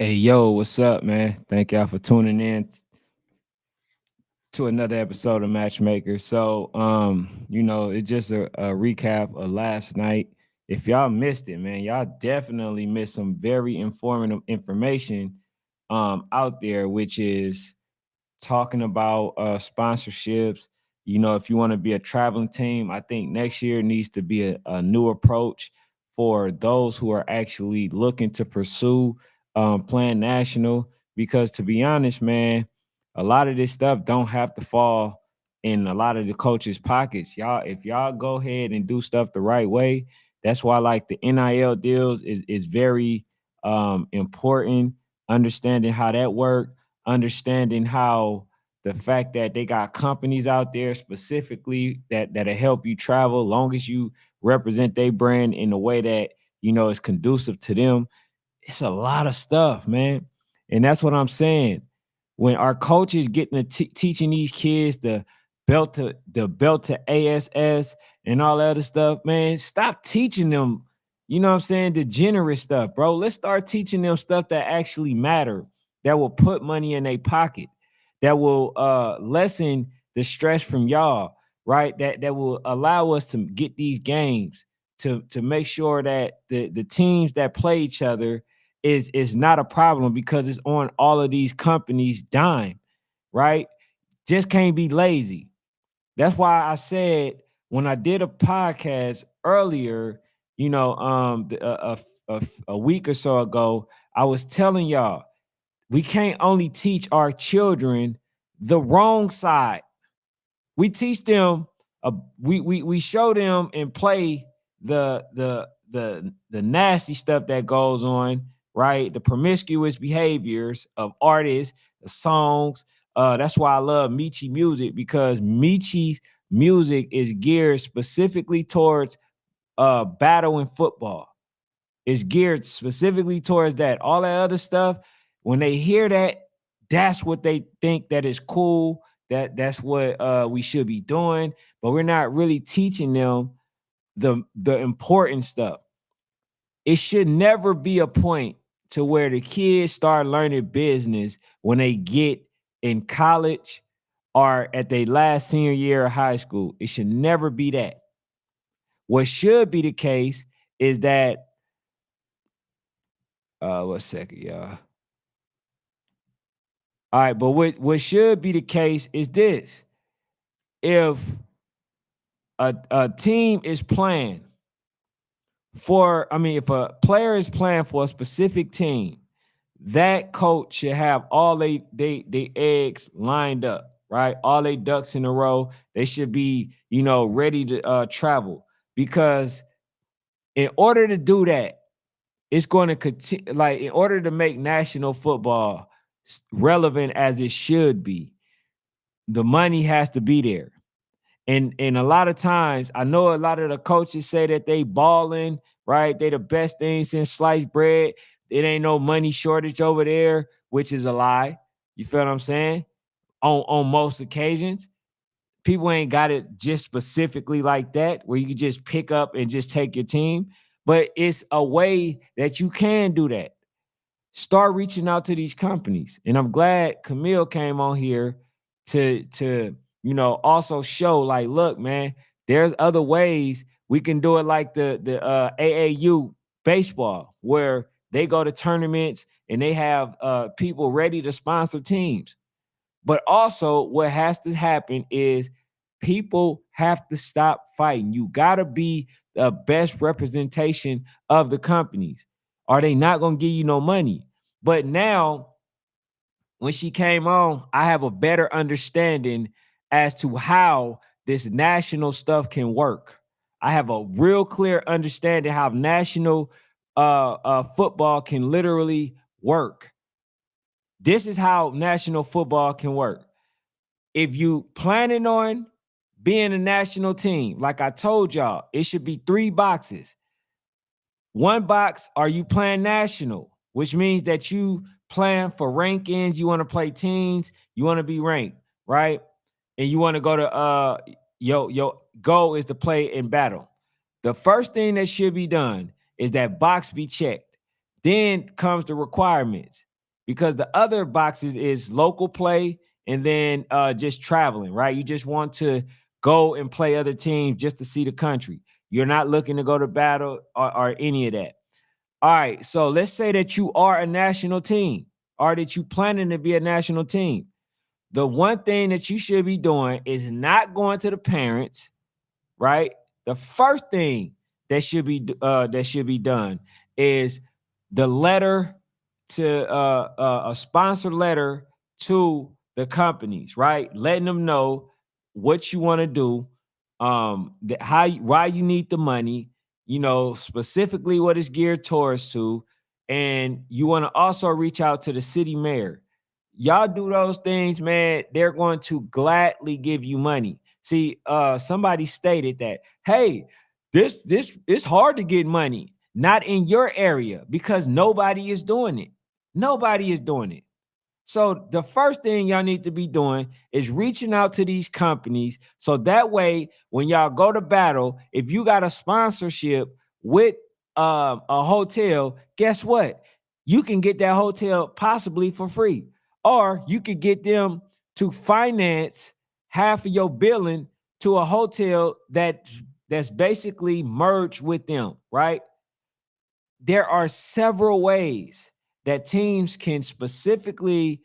Hey, yo, what's up, man? Thank y'all for tuning in to another episode of Matchmaker. It's just a recap of last night. If y'all missed it, man, y'all definitely missed some very informative information out there, which is talking about sponsorships. If you want to be a traveling team, I think next year needs to be a new approach for those who are actually looking to pursue playing national. Because to be honest, man, a lot of this stuff don't have to fall in a lot of the coaches' pockets. Y'all, if y'all go ahead and do stuff the right way, that's why like the NIL deals is very important. Understanding how that works, understanding how the fact that they got companies out there specifically that'll help you travel long as you represent their brand in a way that is conducive to them. It's a lot of stuff, man. And that's what I'm saying. When our coaches getting to teaching these kids the belt to ASS and all that other stuff, man, stop teaching them, what I'm saying, degenerate stuff, bro. Let's start teaching them stuff that actually matter, that will put money in their pocket, that will lessen the stress from y'all, right? That will allow us to get these games, to make sure that the teams that play each other is not a problem because it's on all of these companies' dime, right? Just can't be lazy. That's why I said when I did a podcast earlier, a week or so ago, I was telling y'all we can't only teach our children the wrong side. We teach them, we show them and play the nasty stuff that goes on, right? The promiscuous behaviors of artists, the songs. That's why I love Michi music, because Michi's music is geared specifically towards battle and football. It's geared specifically towards that. All that other stuff, when they hear that, that's what they think that is cool. That's what we should be doing. But we're not really teaching them the important stuff. It should never be a point to where the kids start learning business when they get in college or at their last senior year of high school. It should never be that. What should be the case is that one second, y'all. All right, but what should be the case is this. If a team is playing if a player is playing for a specific team, that coach should have all they eggs lined up, right? All they ducks in a row. They should be, ready to travel, because in order to do that, it's going to continue. Like, in order to make national football relevant as it should be, the money has to be there. And a lot of times, I know a lot of the coaches say that they balling, right? They the best thing since sliced bread. It ain't no money shortage over there, which is a lie. You feel what I'm saying? On most occasions, people ain't got it just specifically like that, where you can just pick up and just take your team. But it's a way that you can do that. Start reaching out to these companies. And I'm glad Camille came on here to also show, like, look, man, there's other ways we can do it, like the AAU baseball, where they go to tournaments and they have people ready to sponsor teams. But also what has to happen is people have to stop fighting. You got to be the best representation of the companies. Are they not going to give you no money? But now, when she came on, I have a better understanding as to how this national stuff can work. I have a real clear understanding how national football can literally work. This is how national football can work. If you planning on being a national team, like I told y'all, it should be 3 boxes. One box, are you playing national? Which means that you plan for rankings, you want to play teams, you want to be ranked, right? And you want to go to your goal is to play in battle. The first thing that should be done is that box be checked. Then comes the requirements. because the other boxes is local play and then just traveling, right? You just want to go and play other teams just to see the country. You're not looking to go to battle or any of that. All right, so let's say that you are a national team or that you planning to be a national team. The one thing that you should be doing is not going to the parents, right? The first thing that should be done is the letter to a sponsor letter to the companies, right? Letting them know what you want to do, why you need the money, specifically what it's geared towards to, and you want to also reach out to the city mayor. Y'all do those things, man, they're going to gladly give you money. See, somebody stated that, hey, this it's hard to get money, not in your area because nobody is doing it. Nobody is doing it. So the first thing y'all need to be doing is reaching out to these companies so that way when y'all go to battle, if you got a sponsorship with a hotel, guess what? You can get that hotel possibly for free, or you could get them to finance half of your billing to a hotel that's basically merged with them, right? There are several ways that teams can specifically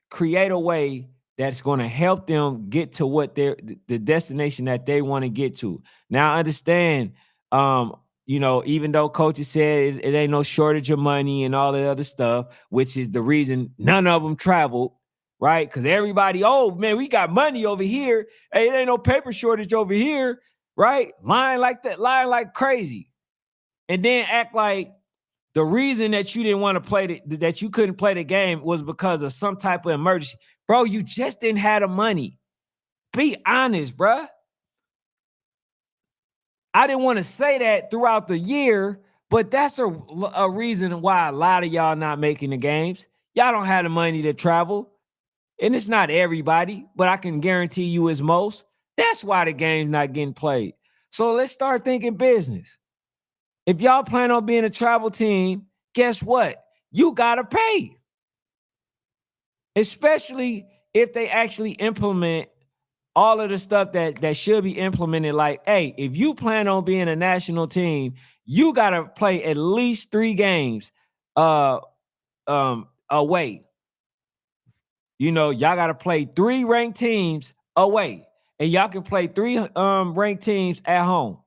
create a way that's going to help them get to what the destination that they want to get to. Now, I understand, even though coaches said it ain't no shortage of money and all the other stuff, which is the reason none of them traveled, right? Because everybody, oh man, we got money over here. Hey, it ain't no paper shortage over here, right? Lying like that, lying like crazy. And then act like the reason that you didn't want to play that you couldn't play the game was because of some type of emergency. Bro, you just didn't have the money. Be honest, bro. I didn't want to say that throughout the year, but that's a reason why a lot of y'all not making the games. Y'all don't have the money to travel. And it's not everybody, but I can guarantee you it's most. That's why the game's not getting played. So let's start thinking business. If y'all plan on being a travel team, guess what? You gotta pay. Especially if they actually implement all of the stuff that should be implemented. Like, hey, if you plan on being a national team, you gotta play at least 3 games away. Y'all gotta play 3 ranked teams away, and y'all can play 3 ranked teams at home.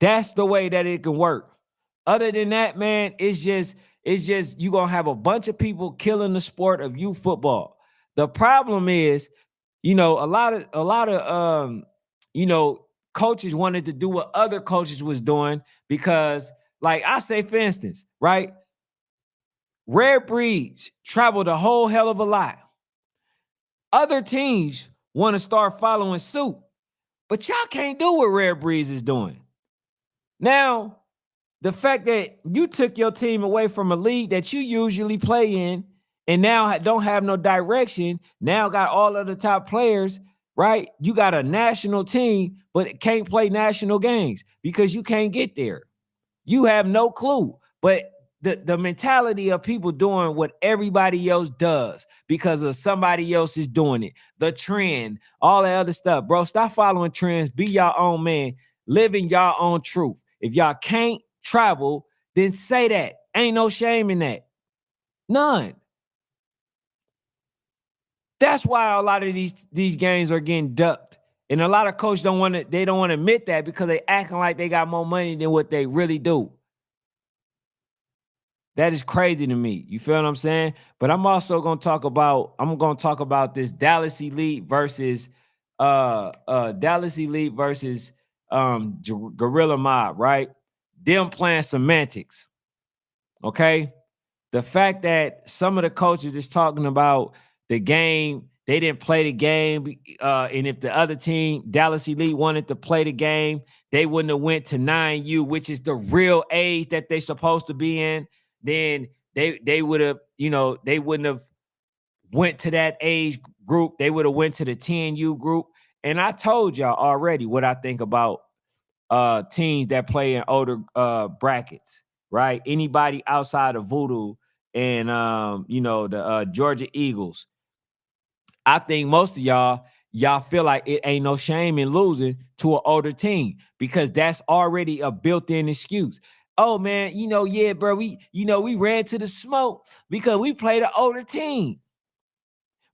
That's the way that it can work. Other than that, man, it's just you're gonna have a bunch of people killing the sport of youth football. The problem is, a lot of coaches wanted to do what other coaches was doing because, like I say, for instance, right? Rare breeds travel the whole hell of a lot. Other teams want to start following suit, but y'all can't do what Rare Breeds is doing. Now, the fact that you took your team away from a league that you usually play in and now don't have no direction, now got all of the top players, right? You got a national team, but it can't play national games because you can't get there. You have no clue. But the mentality of people doing what everybody else does because of somebody else is doing it, the trend, all that other stuff, bro, stop following trends. Be your own man. Live in your own truth. If y'all can't travel, then say that. Ain't no shame in that. None. That's why a lot of these games are getting ducked. And a lot of coaches don't want to admit that because they acting like they got more money than what they really do. That is crazy to me. You feel what I'm saying? But I'm also gonna talk about this Dallas Elite versus Gorilla Mob, right? Them playing semantics. Okay. The fact that some of the coaches is talking about the game, they didn't play the game, and if the other team, Dallas Elite, wanted to play the game, they wouldn't have went to 9U, which is the real age that they're supposed to be in. Then they would have, they wouldn't have went to that age group. They would have went to the 10U group. And I told y'all already what I think about teams that play in older brackets. right? Anybody outside of Voodoo and the Georgia Eagles. I think most of y'all feel like it ain't no shame in losing to an older team because that's already a built-in excuse. Oh man, yeah, bro, we ran to the smoke because we played an older team.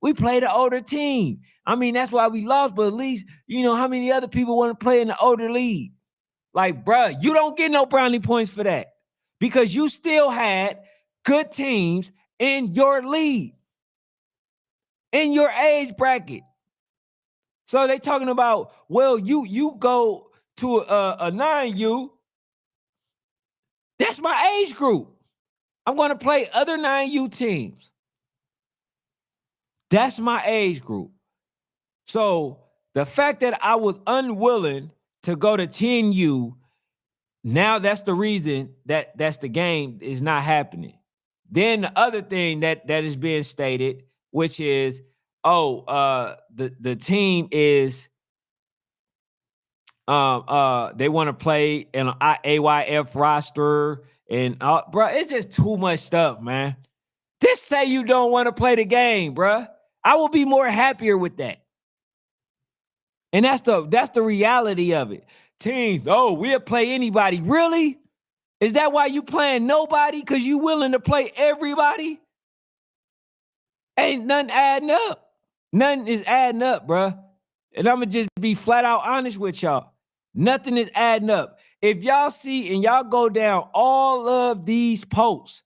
We played an older team. I mean, that's why we lost, but at least, how many other people want to play in the older league? Like, bro, you don't get no brownie points for that because you still had good teams in your league, in your age bracket. So they talking about, well, you go to a 9U. That's my age group. I'm going to play other 9U teams. That's my age group. So the fact that I was unwilling to go to 10U, now that's the reason that's the game is not happening. Then the other thing that is being stated, which is, the team is they want to play in an AYF roster and bro, it's just too much stuff, man. Just say you don't want to play the game, bro. I will be more happier with that. And that's the reality of it. Teams, we'll play anybody. Really? Is that why you playing nobody? Because you willing to play everybody? Ain't nothing adding up. Nothing is adding up, bro. And I'm going to just be flat out honest with y'all. Nothing is adding up. If y'all see and y'all go down all of these posts,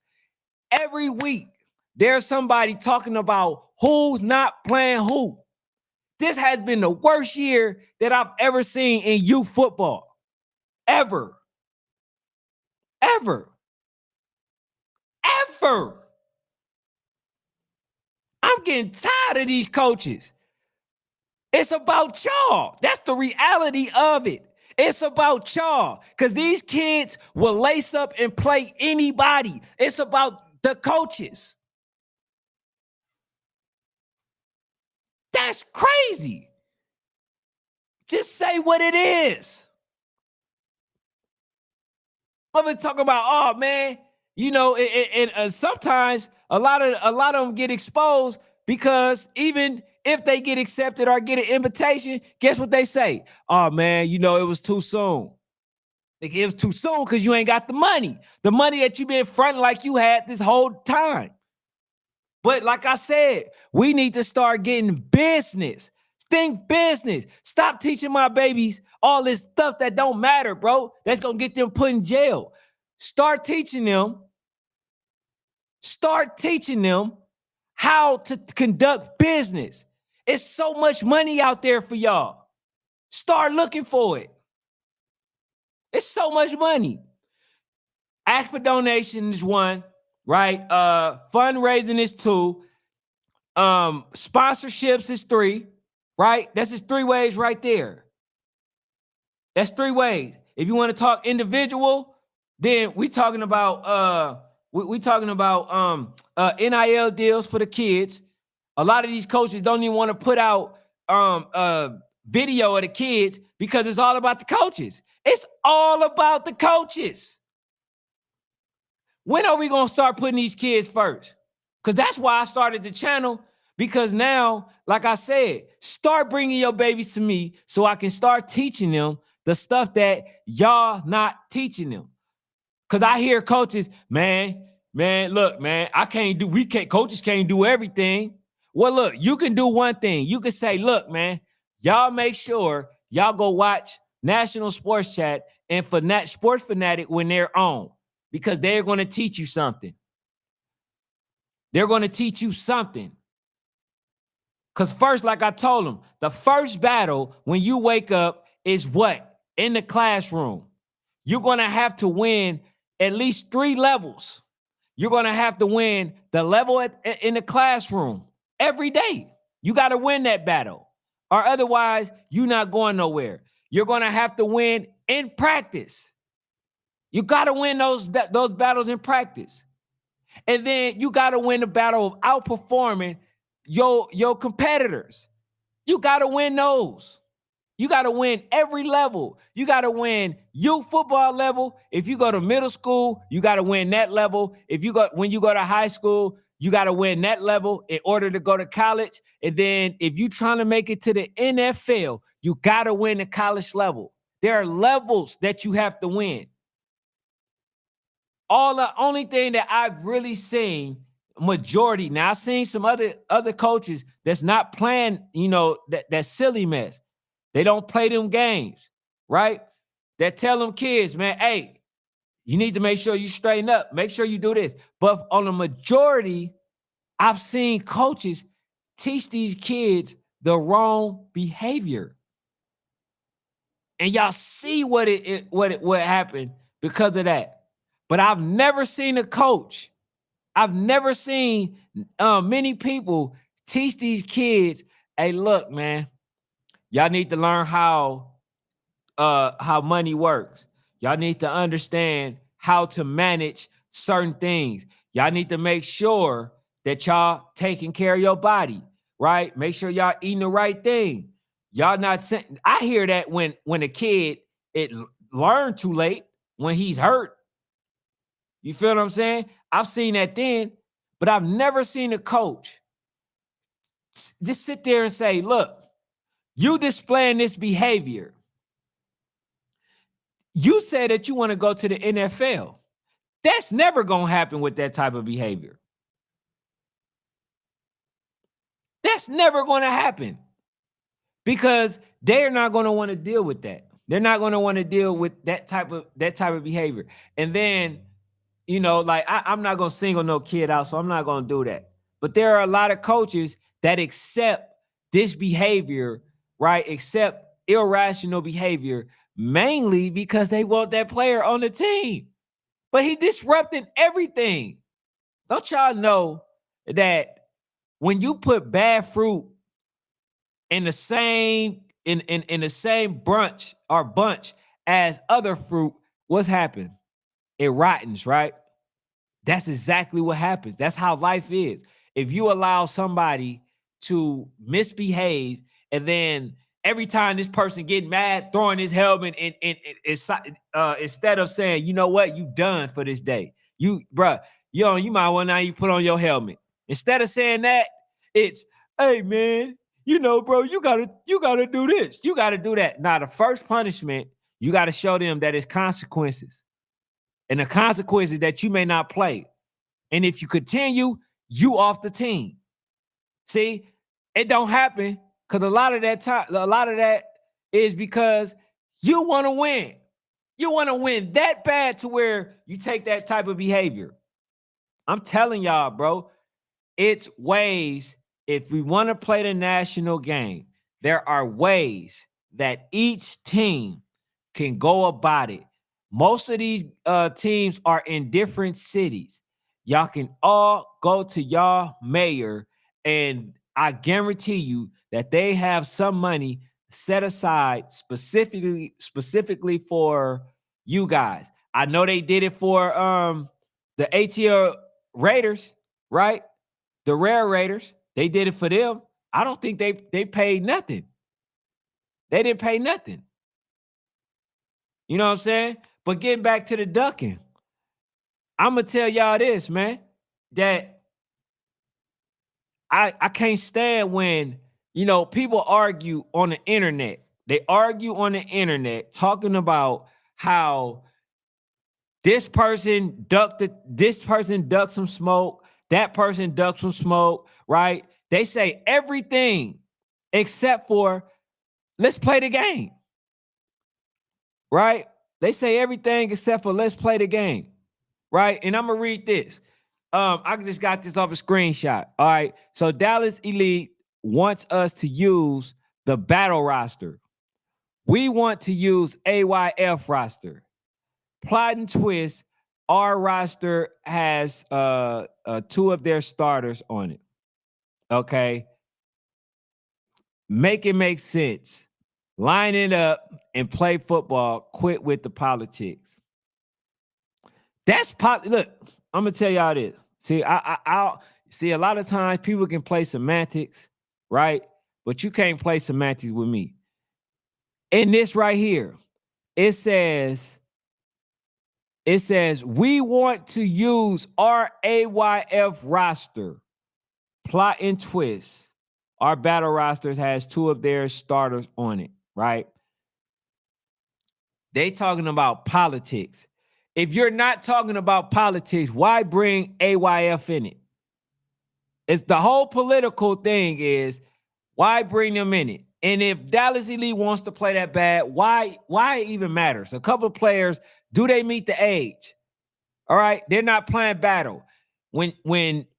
every week, there's somebody talking about who's not playing who. This has been the worst year that I've ever seen in youth football. Ever. Ever. Ever. I'm getting tired of these coaches. It's about y'all. That's the reality of it. It's about y'all. Because these kids will lace up and play anybody. It's about the coaches. That's crazy. Just say what it is. I'm gonna talk about, oh man, and sometimes a lot of them get exposed because even if they get accepted or get an invitation, guess what they say? Oh man, it was too soon. Like, it was too soon because you ain't got the money that you've been fronting like you had this whole time. But like I said, we need to start getting business. Think business. Stop teaching my babies all this stuff that don't matter, bro. That's going to get them put in jail. Start teaching them how to conduct business. It's so much money out there for y'all. Start looking for it. It's so much money. Ask for donations is one, right? Fundraising is two. Sponsorships is three, right? That's just 3 ways right there. That's 3 ways. If you want to talk individual, then we talking about NIL deals for the kids. A lot of these coaches don't even want to put out video of the kids because it's all about the coaches. It's all about the coaches. When are we going to start putting these kids first? Because that's why I started the channel, because now, like I said, start bringing your babies to me so I can start teaching them the stuff that y'all not teaching them. Because I hear coaches, man, look, man, coaches can't do everything. Well, look, you can do one thing. You can say, look, man, y'all make sure y'all go watch National Sports Chat and Sports Fanatic when they're on, because they're going to teach you something. They're going to teach you something. Because first, like I told them, the first battle when you wake up is what? In the classroom. You're going to have to win at least 3 levels. You're going to have to win the level in the classroom every day. You got to win that battle, or otherwise you're not going nowhere. You're going to have to win in practice. You got to win those battles in practice. And then you got to win the battle of outperforming your competitors. You got to win those. You got to win every level. You got to win youth football level. If you go to middle school, you got to win that level. When you go to high school, you got to win that level in order to go to college. And then if you're trying to make it to the NFL, you got to win the college level. There are levels that you have to win. The only thing that I've really seen majority, now I've seen some other coaches that's not playing, that silly mess. They don't play them games, right? That tell them kids, man, hey, you need to make sure you straighten up. Make sure you do this. But on the majority, I've seen coaches teach these kids the wrong behavior. And y'all see what happened because of that. But I've never seen a coach. I've never seen many people teach these kids, hey, look, man, y'all need to learn how money works. Y'all need to understand how to manage certain things. Y'all need to make sure that y'all taking care of your body, right? Make sure y'all eating the right thing. Y'all not saying, I hear that when a kid it learned too late when he's hurt. You feel what I'm saying? I've seen that then, but I've never seen a coach just sit there and say, look, you displaying this behavior. You say that you want to go to the NFL. That's never going to happen with that type of behavior. That's never going to happen because they're not going to want to deal with that. They're not going to want to deal with that type of behavior. And then, like I'm not going to single no kid out, so I'm not going to do that. But there are a lot of coaches that accept this behavior, right? Accept irrational behavior, mainly because they want that player on the team. But he disrupting everything. Don't y'all know that when you put bad fruit in the same in the same bunch as other fruit, what's happened? It rottens, right? That's exactly what happens. That's how life is. If you allow somebody to misbehave and then every time this person get mad, throwing his helmet and instead of saying, you know what, you done for this day. You might want now you put on your helmet. Instead of saying that, it's, hey man, bro, you gotta do this. You gotta do that. Now, the first punishment, you gotta show them that it's consequences. And the consequences that you may not play. And if you continue, you off the team. See, it don't happen because a lot of that is because you want to win. You want to win that bad to where you take that type of behavior. I'm telling y'all, bro, it's ways. If we want to play the national game, there are ways that each team can go about it. Most of these teams are in different cities. Y'all can all go to y'all mayor, and I guarantee you that they have some money set aside specifically for you guys. I know they did it for the ATL Raiders, right? The Rare Raiders. They did it for them. I don't think they paid nothing. They didn't pay nothing. You know what I'm saying? But getting back to the ducking, I'm going to tell y'all this, man, that I can't stand when, people argue on the internet. They argue on the internet talking about how this person ducked some smoke, that person ducked some smoke, right? They say everything except for let's play the game. Right? They say everything except for let's play the game. Right? And I'm gonna read this. I just got this off a screenshot. All right. So Dallas Elite wants us to use the battle roster. We want to use AYF roster. Plot and twist, our roster has two of their starters on it. Okay. Make it make sense. Line it up and play football. Quit with the politics. Look, I'm gonna tell y'all this. See, I'll see a lot of times people can play semantics, right? But you can't play semantics with me. In this right here, it says, we want to use our AYF roster. Plot and twist. Our battle rosters has 2 of their starters on it, right? They talking about politics. If you're not talking about politics, why bring AYF in it? It's the whole political thing is, why bring them in it? And if Dallas Elite wants to play that bad, why it even matters? A couple of players, do they meet the age? All right, they're not playing battle. When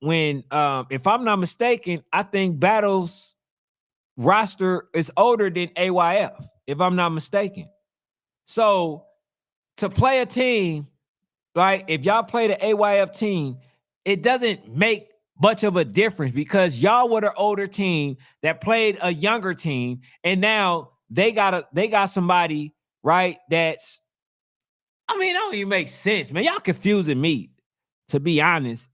if I'm not mistaken, I think Battle's roster is older than AYF, if I'm not mistaken. So to play a team, right? If y'all play the AYF team, it doesn't make much of a difference because y'all were the older team that played a younger team, and now they got somebody, right? That's, I mean, it don't even make sense, man. Y'all confusing me, to be honest.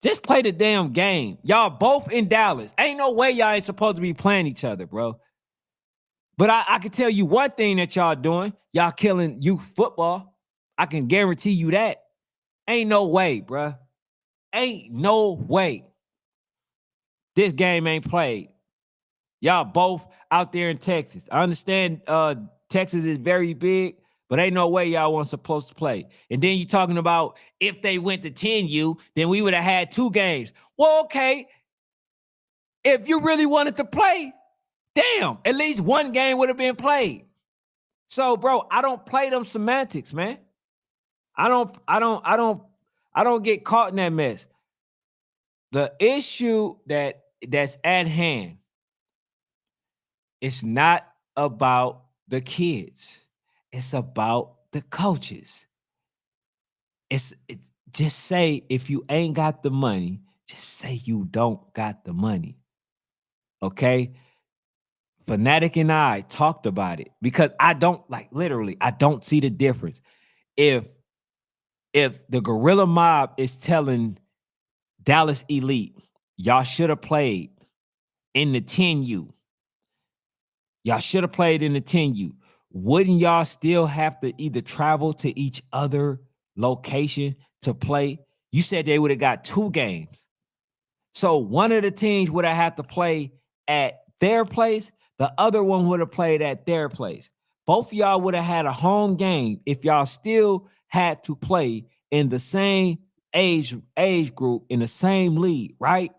Just play the damn game. Y'all both in Dallas. Ain't no way y'all ain't supposed to be playing each other, bro. But I can tell you one thing that y'all doing. Y'all killing youth football. I can guarantee you that. Ain't no way, bro. Ain't no way. This game ain't played. Y'all both out there in Texas. I understand Texas is very big, but ain't no way y'all weren't supposed to play. And then you talking about if they went to 10U, then we would have had 2 games. Well, okay. If you really wanted to play, damn, at least 1 game would have been played. So, bro, I don't play them semantics, man. I don't get caught in that mess. The issue that's at hand, it's not about the kids. It's about the coaches. Just say, if you ain't got the money, just say you don't got the money. Okay? Fanatic and I talked about it because I don't, like, literally, I don't see the difference. If the Gorilla Mob is telling Dallas Elite, y'all should have played in the 10U. Y'all should have played in the 10U. Wouldn't y'all still have to either travel to each other location to play? You said they would have got 2 games. So one of the teams would have had to play at their place. The other one would have played at their place. Both of y'all would have had a home game if y'all still had to play in the same age group in the same league, right?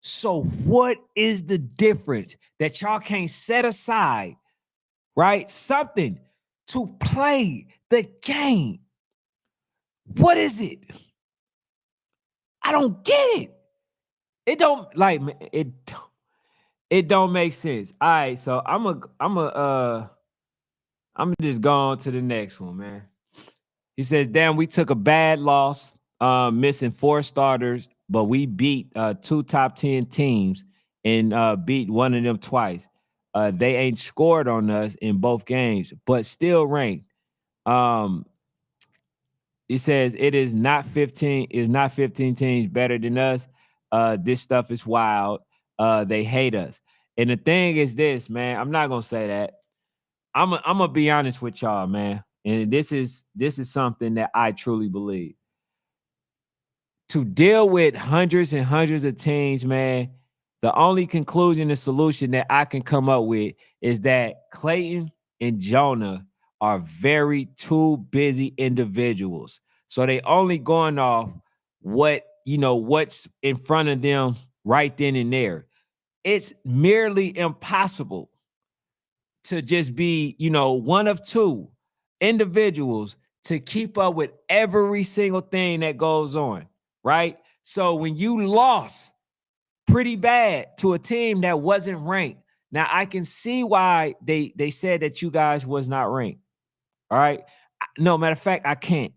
So what is the difference that y'all can't set aside, right? Something to play the game. What is it? I don't get it. It don't, like, it don't make sense. All right, so I'm just going to the next one, man. He says, damn, we took a bad loss, missing 4 starters, but we beat 2 top 10 teams and beat one of them twice. They ain't scored on us in both games, but still ranked. He says it is not 15 teams better than us. This stuff is wild. They hate us. And the thing is this, man, I'm not gonna say that. I'm gonna be honest with y'all, man. And this is something that I truly believe. To deal with hundreds and hundreds of teams, man, the only conclusion and solution that I can come up with is that Clayton and Jonah are very too busy individuals. So they only going off what's in front of them right then and there. It's merely impossible to just be, one of 2 individuals to keep up with every single thing that goes on, right? So when you lost pretty bad to a team that wasn't ranked, now I can see why they said that you guys was not ranked. All right. No, matter of fact, I can't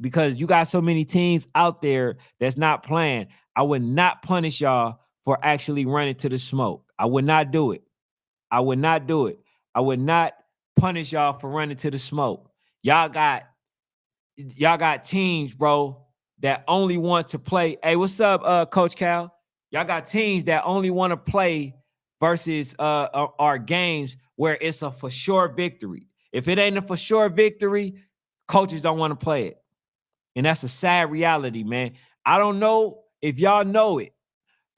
because you got so many teams out there that's not playing. I would not punish y'all for actually running to the smoke. I would not do it. I would not do it. I would not punish y'all for running to the smoke. Y'all got teams, bro, that only want to play. Hey, what's up, Coach Cal? Y'all got teams that only want to play versus are games where it's a for sure victory. If it ain't a for sure victory, coaches don't want to play it. And that's a sad reality, man. I don't know if y'all know it,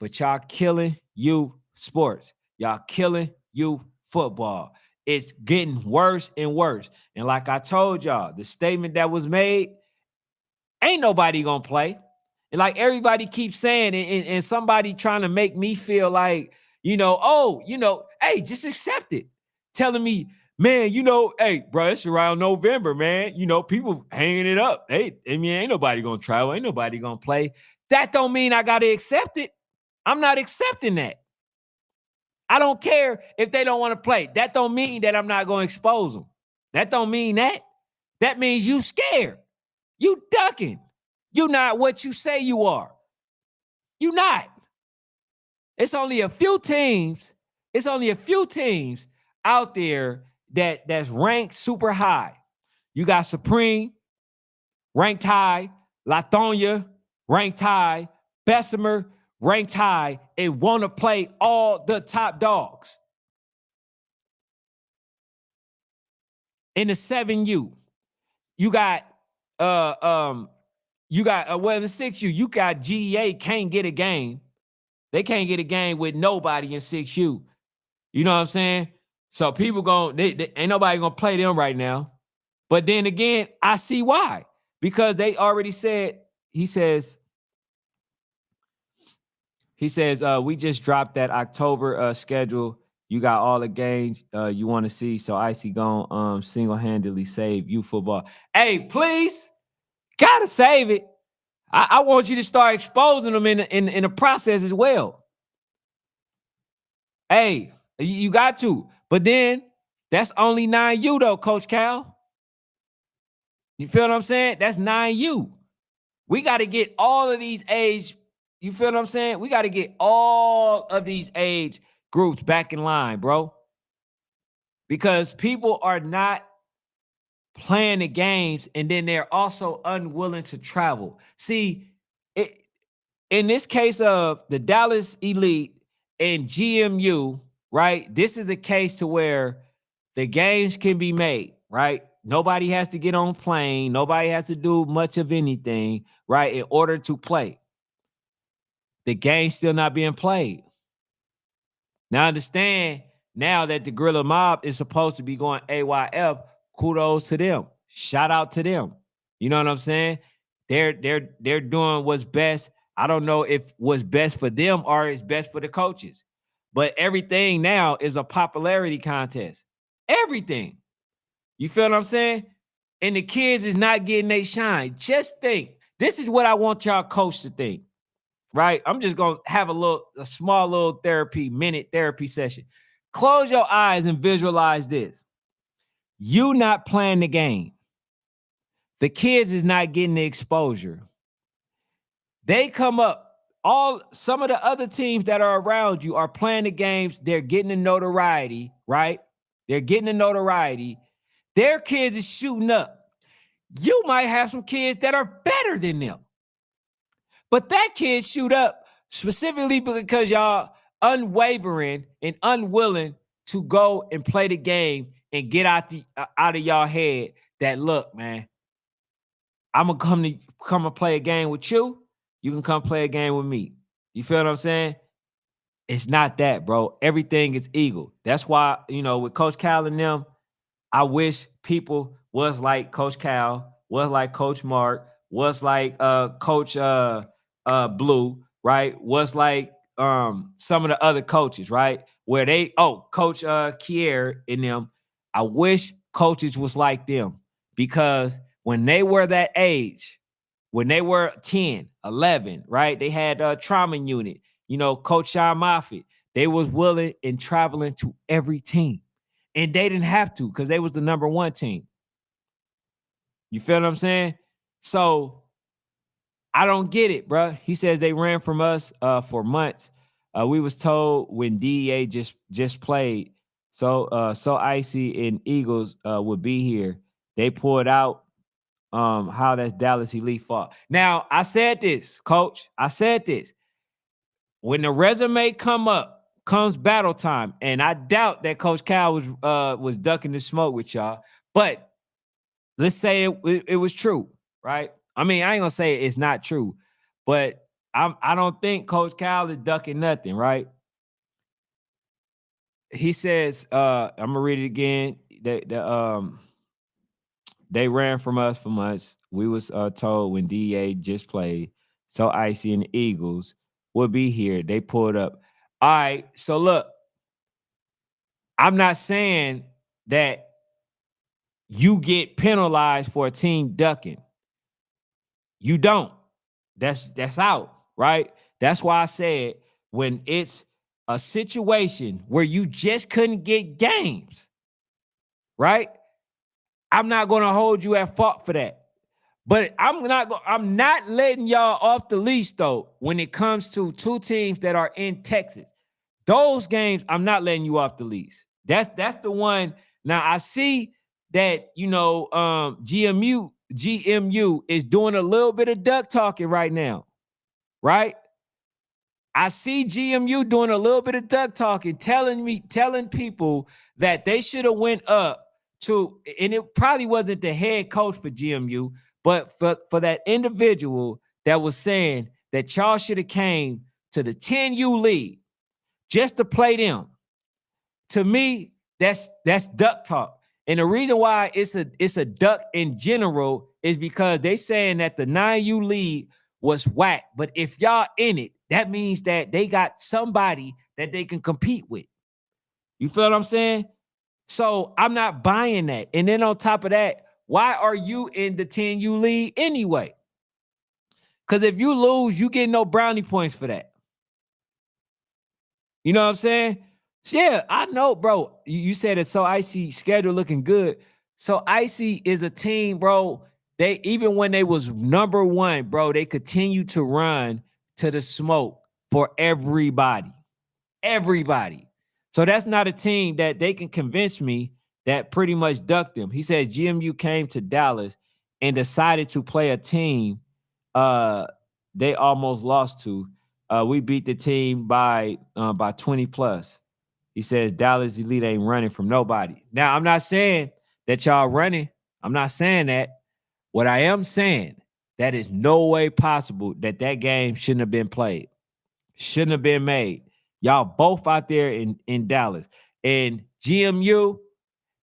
but y'all killing youth sports. Y'all killing youth football. It's getting worse and worse. And like I told y'all, the statement that was made, ain't nobody gonna play. And like everybody keeps saying, and somebody trying to make me feel like, hey, just accept it. Telling me, man, hey, bro, it's around November, man. People hanging it up. Hey, I mean, ain't nobody gonna travel, ain't nobody gonna play. That don't mean I gotta accept it. I'm not accepting that. I don't care if they don't want to play. That don't mean that I'm not gonna expose them. That don't mean that. That means you scared. You ducking. You not what you say you are. You not. It's only a few teams. It's only a few teams out there that's ranked super high. You got Supreme, ranked high, Latonia, ranked high, Bessemer, ranked high, and want to play all the top dogs. In the 7U, you got in the 6U, you got GEA can't get a game. They can't get a game with nobody in 6U. You know what I'm saying? So people they ain't nobody gonna play them right now. But then again, I see why. Because they already said, he says, we just dropped that October schedule. You got all the games you want to see. So Icy gonna single-handedly save you football. Hey, please, gotta save it. I want you to start exposing them in the process as well. Hey, you got to. But then that's only 9U though, Coach Cal. You feel what I'm saying? That's 9U. We got to get all of these age, you feel what I'm saying? We got to get all of these age groups back in line, bro. Because people are not playing the games and then they're also unwilling to travel. See, in this case of the Dallas Elite and GMU, right? This is the case to where the games can be made, right? Nobody has to get on plane. Nobody has to do much of anything, right? In order to play. The game's still not being played. Now understand, now that the Gorilla Mob is supposed to be going AYF, kudos to them. Shout out to them. You know what I'm saying? They're doing what's best. I don't know if what's best for them or is best for the coaches. But everything now is a popularity contest. Everything. You feel what I'm saying? And the kids is not getting their shine. Just think. This is what I want y'all coach to think. Right? I'm just going to have a small little minute therapy session. Close your eyes and visualize this. You not playing the game. The kids is not getting the exposure. They come up. Some of the other teams that are around you are playing the games. They're getting the notoriety, right? They're getting the notoriety. Their kids is shooting up. You might have some kids that are better than them. But that kid shoot up specifically because y'all unwavering and unwilling to go and play the game and get out of y'all head that, look, man, I'm gonna come and play a game with you. You can come play a game with me. You feel what I'm saying? It's not that, bro. Everything is eagle. That's why, with Coach Cal and them, I wish people was like Coach Cal, was like Coach Mark, was like Coach Blue, right? Was like some of the other coaches, right? Where Coach Kier and them. I wish coaches was like them, because when they were that age, when they were 10, 11, right? They had a trauma unit, Coach Sean Moffitt. They was willing and traveling to every team. And they didn't have to because they was the number one team. You feel what I'm saying? So I don't get it, bro. He says they ran from us for months. We was told when DEA just played, so Icy and Eagles would be here. They pulled out how that's Dallas Elite fault. Now, I said this, Coach. I said this. When the resume come up, comes battle time. And I doubt that Coach Cal was ducking the smoke with y'all. But let's say it was true, right? I mean, I ain't gonna say it's not true, but I don't think Coach Cal is ducking nothing, right? He says, I'm gonna read it again. They ran from us for months. We was told when DA just played, so Icy and the Eagles would be here. They pulled up. All right, so look, I'm not saying that you get penalized for a team ducking. You don't. That's out, right? That's why I said when it's a situation where you just couldn't get games, right? I'm not going to hold you at fault for that. But I'm not letting y'all off the leash though when it comes to two teams that are in Texas. Those games, I'm not letting you off the leash. That's the one. Now I see that GMU is doing a little bit of duck talking right now, right? I see GMU doing a little bit of duck talking, telling people that they should have went up to, and it probably wasn't the head coach for GMU, but for that individual that was saying that y'all should have came to the 10U league just to play them. To me, that's duck talk. And the reason why it's a duck in general is because they saying that the 9U league was whack. But if y'all in it, that means that they got somebody that they can compete with. You feel what I'm saying? So I'm not buying that. And then on top of that, why are you in the 10U league anyway? Because if you lose, you get no brownie points for that. You know what I'm saying? Yeah, I know, bro. You said it's so Icy schedule looking good. So Icy is a team, bro. They even when they was number one, bro, they continue to run to the smoke for everybody. Everybody. So that's not a team that they can convince me that pretty much ducked them. He says GMU came to Dallas and decided to play a team they almost lost to. We beat the team by 20 plus. He says Dallas Elite ain't running from nobody. Now, I'm not saying that y'all running. I'm not saying that. What I am saying, that is no way possible that game shouldn't have been played. Shouldn't have been made. Y'all both out there in Dallas. And GMU,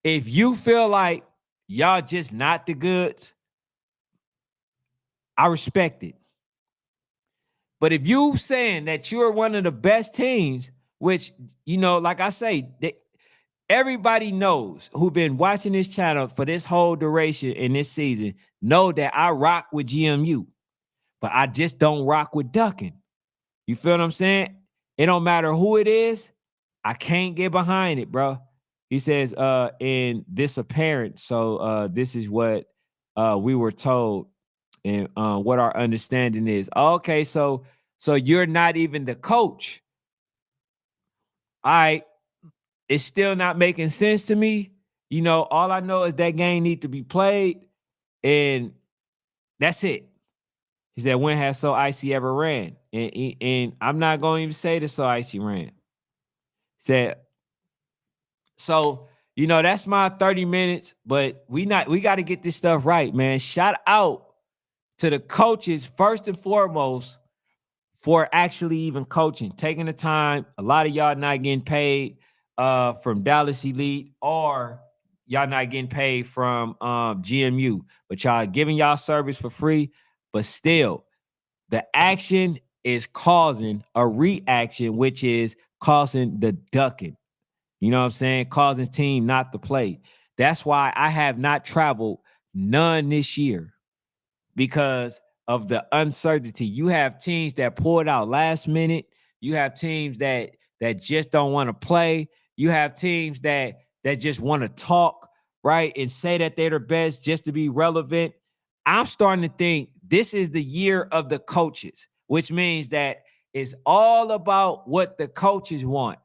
if you feel like y'all just not the goods, I respect it. But if you saying that you're one of the best teams, which, like I say, everybody knows who've been watching this channel for this whole duration in this season know that I rock with GMU, but I just don't rock with ducking. You feel what I'm saying? It don't matter who it is. I can't get behind it, bro. He says, in this apparent. So this is what we were told and what our understanding is. Okay, so you're not even the coach. All right. It's still not making sense to me. All I know is that game need to be played, and that's it. He said, when has So Icy ever ran? And I'm not going to even say the So Icy ran. He said, so, that's my 30 minutes, but we got to get this stuff right, man. Shout out to the coaches, first and foremost, for actually even coaching, taking the time. A lot of y'all not getting paid from Dallas Elite, or y'all not getting paid from GMU, but y'all giving y'all service for free. But still, the action is causing a reaction, which is causing the ducking. You know what I'm saying? Causing team not to play. That's why I have not traveled none this year, because of the uncertainty. You have teams that pulled out last minute. You have teams that just don't want to play. You have teams that just want to talk, right, and say that they're the best just to be relevant. I'm starting to think this is the year of the coaches, which means that it's all about what the coaches want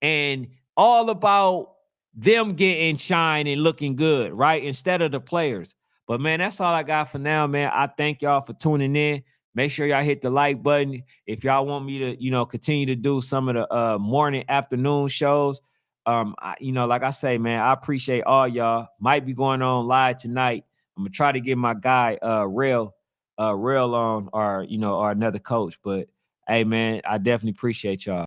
and all about them getting shine and looking good, right, instead of the players. But, man, that's all I got for now, man. I thank y'all for tuning in. Make sure y'all hit the like button. If y'all want me to, continue to do some of the morning, afternoon shows, like I say, man, I appreciate all y'all. Might be going on live tonight. I'm gonna try to get my guy Rail on, or or another coach. But hey, man, I definitely appreciate y'all.